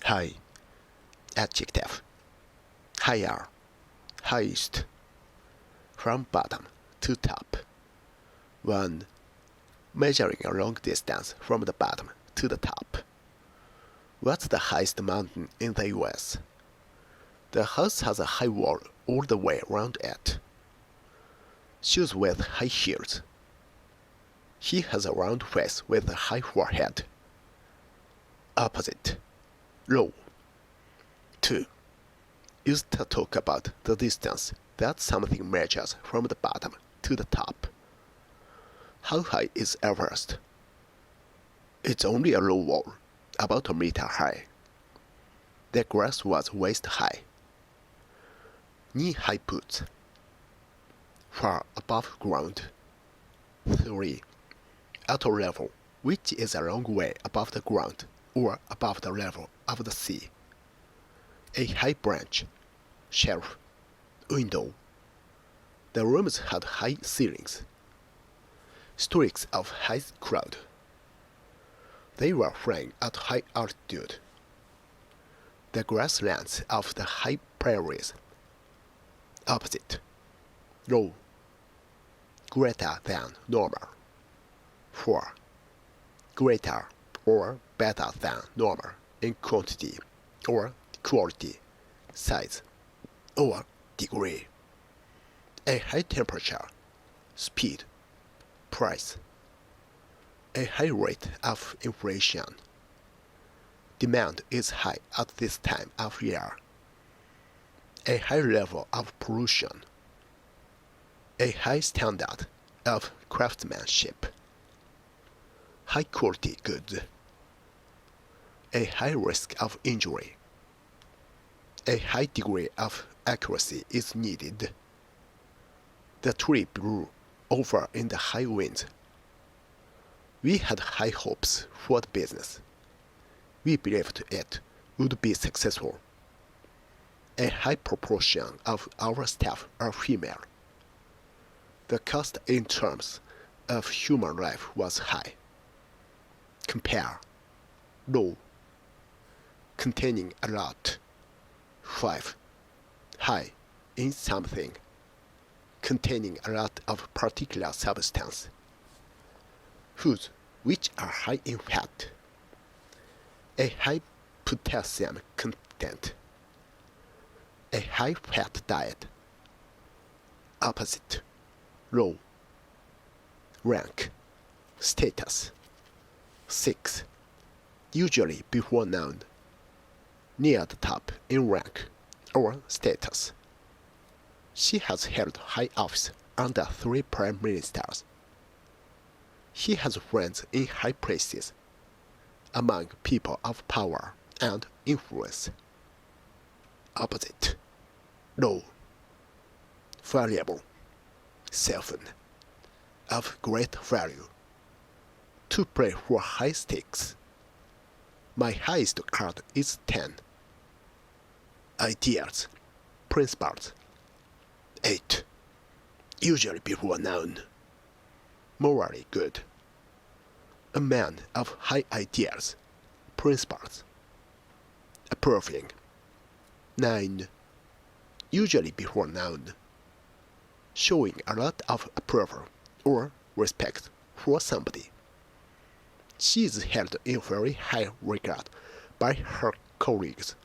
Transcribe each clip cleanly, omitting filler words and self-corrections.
High, adjective. Higher, highest. From bottom to top. 1. Measuring a long distance from the bottom to the top. What's the highest mountain in the US? The house has a high wall all the way around it. Shoes with high heels. He has a round face with a high forehead. Opposite, low. 2. Used to talk about the distance that something measures from the bottom to the top. How high is Everest? It's only a low wall, about a meter high. The grass was waist high. Knee-high boots. Far above ground. 3. At a level, which is a long way above the ground or above the level of the sea. A high branch, shelf, window. The rooms had high ceilings. Streaks of high crowd. They were flying at high altitude. The grasslands of the high prairies. Opposite, low. Greater than normal. 4. Greater or better than normal in quantity or quality, size, or degree. A high temperature, speed, price. A high rate of inflation. Demand is high at this time of year. A high level of pollution. A high standard of craftsmanship. High quality goods. A high risk of injury. A high degree of accuracy is needed. The tree blew over in the high wind. We had high hopes for the business. We believed it would be successful. A high proportion of our staff are female. The cost in terms of human life was high. Compare, low. Containing a lot. 5. High in something. Containing a lot of particular substance. Foods which are high in fat. A high potassium content. A high fat diet. Opposite, low. Rank, status. 6. Usually before noun. Near the top in rank or status. She has held high office under 3 prime ministers. He has friends in high places, among people of power and influence. Opposite, low. Valuable, seven. Of great value. To play for high stakes. My highest card is 10. Ideas, principles. 8. Usually before noun. Morally good. A man of high ideas, principles. Approving. 9. Usually before noun. Showing a lot of approval or respect for somebody. She is held in very high regard by her colleagues.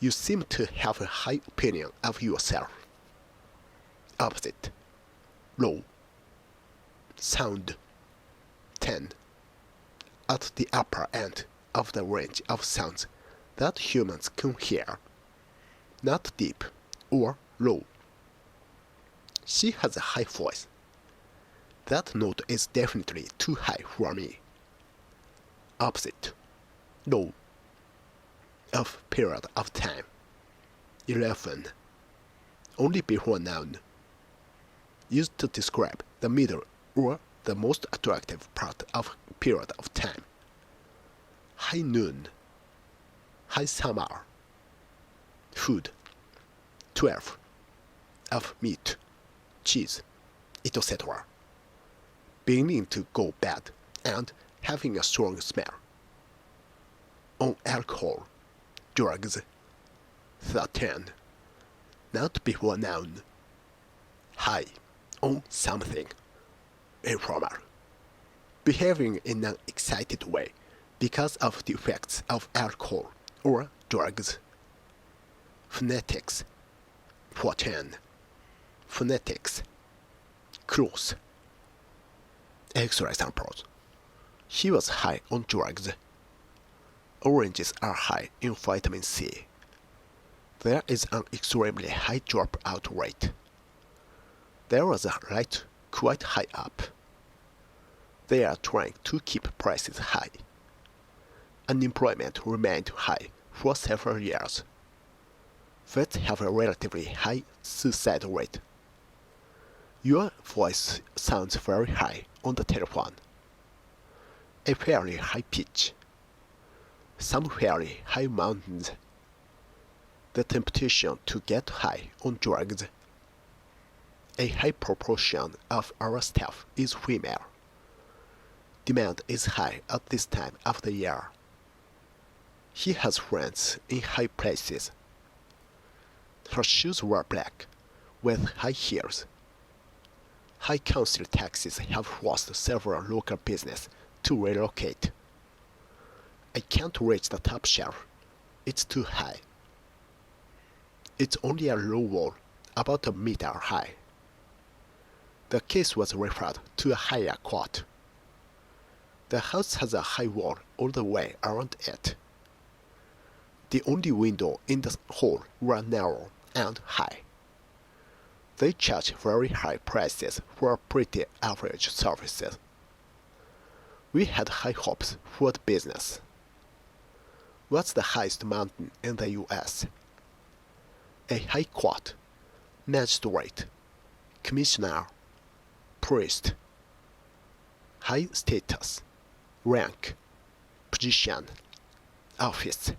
You seem to have a high opinion of yourself. Opposite, low. Sound, 10. At the upper end of the range of sounds that humans can hear. Not deep or low. She has a high voice. That note is definitely too high for me. Opposite, low. Of period of time, 11. Only before noun. Used to describe the middle or the most attractive part of period of time. High noon, high summer. Food, 12. Of meat, cheese, etc. Beginning to go bad and having a strong smell. On alcohol, drugs. 13. Not before noun. High on something. Informal. Behaving in an excited way because of the effects of alcohol or drugs. Phonetics. 14. Phonetics. Close. Extra examples. He was high on drugs. Oranges are high in vitamin C. There is an extremely high dropout rate. There was a rate quite high up. They are trying to keep prices high. Unemployment remained high for several years. Vets have a relatively high suicide rate. Your voice sounds very high on the telephone. A fairly high pitch. Some fairly high mountains. The temptation to get high on drugs. A high proportion of our staff is female. Demand is high at this time of the year. He has friends in high places. Her shoes were black, with high heels. High council taxes have forced several local businesses to relocate. I can't reach the top shelf. It's too high. It's only a low wall, about a meter high. The case was referred to a higher court. The house has a high wall all the way around it. The only window in the hall were narrow and high. They charge very high prices for pretty average services. We had high hopes for the business. What's the highest mountain in the U.S.? A high court, magistrate, commissioner, priest. High status, rank, position, office.